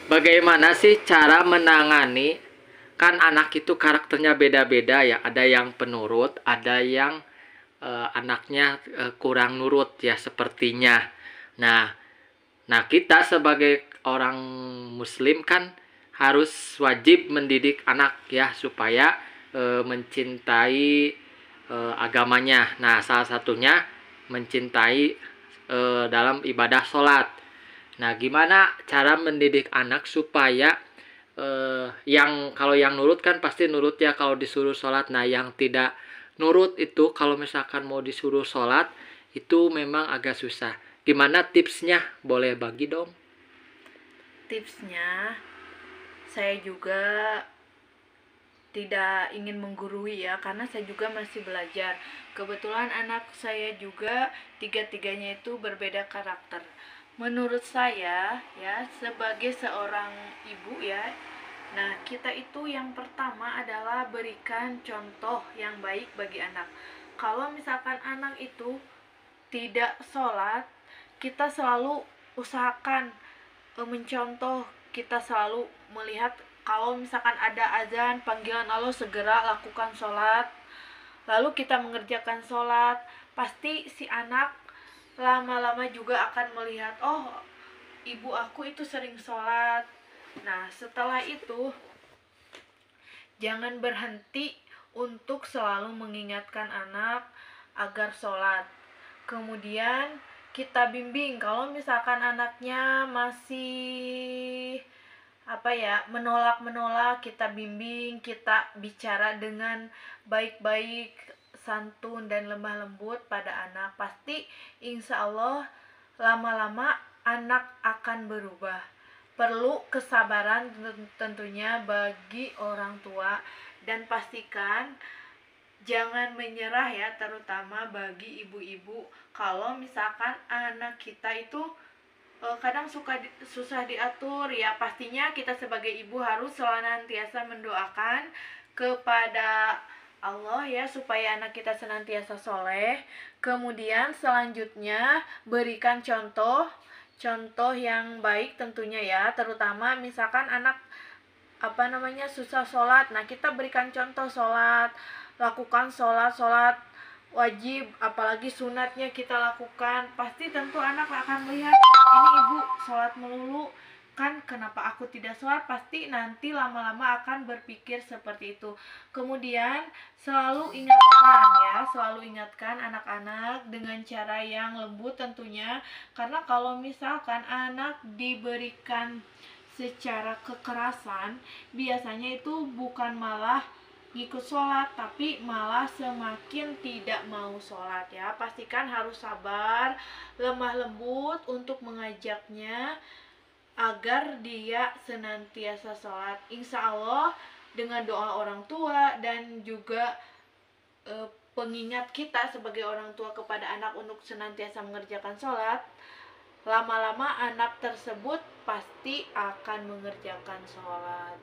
Bagaimana sih cara menangani, kan anak itu karakternya beda-beda ya, ada yang penurut, ada yang anaknya kurang nurut ya sepertinya. Nah, kita sebagai orang muslim kan harus wajib mendidik anak ya supaya mencintai agamanya. Nah, salah satunya mencintai dalam ibadah sholat. Nah, gimana cara mendidik anak supaya yang kalau yang nurut kan pasti nurut ya kalau disuruh sholat. Nah, yang tidak nurut itu kalau misalkan mau disuruh sholat itu memang agak susah. Gimana tipsnya? Boleh bagi dong? Tipsnya, saya juga tidak ingin menggurui ya, karena saya juga masih belajar. Kebetulan anak saya juga tiga-tiganya itu berbeda karakter. Menurut saya ya, sebagai seorang ibu ya, nah kita itu yang pertama adalah berikan contoh yang baik bagi anak. Kalau misalkan anak itu tidak sholat, kita selalu usahakan mencontoh, kita selalu melihat kalau misalkan ada azan panggilan Allah, segera lakukan sholat, lalu kita mengerjakan sholat, pasti si anak lama-lama juga akan melihat, oh ibu aku itu sering sholat. Nah setelah itu jangan berhenti untuk selalu mengingatkan anak agar sholat. Kemudian kita bimbing kalau misalkan anaknya masih menolak, kita bimbing, kita bicara dengan baik-baik, santun dan lemah lembut pada anak. Pasti insya Allah lama-lama anak akan berubah. Perlu kesabaran tentunya bagi orang tua, dan pastikan jangan menyerah ya, terutama bagi ibu-ibu. Kalau misalkan anak kita itu kadang susah diatur ya, pastinya kita sebagai ibu harus senantiasa mendoakan kepada Allah ya supaya anak kita senantiasa soleh. Kemudian selanjutnya berikan contoh yang baik tentunya ya, terutama misalkan anak susah sholat. Nah kita berikan contoh sholat, lakukan sholat wajib, apalagi sunatnya kita lakukan. Pasti tentu anak akan melihat, ini ibu sholat melulu kan, kenapa aku tidak sholat? Pasti nanti lama-lama akan berpikir seperti itu. Kemudian selalu ingatkan anak-anak dengan cara yang lembut tentunya, karena kalau misalkan anak diberikan secara kekerasan, biasanya itu bukan malah ngikut sholat, tapi malah semakin tidak mau sholat ya. Pastikan harus sabar, lemah lembut untuk mengajaknya agar dia senantiasa sholat. Insya Allah dengan doa orang tua dan juga pengingat kita sebagai orang tua kepada anak untuk senantiasa mengerjakan sholat, lama-lama anak tersebut pasti akan mengerjakan sholat.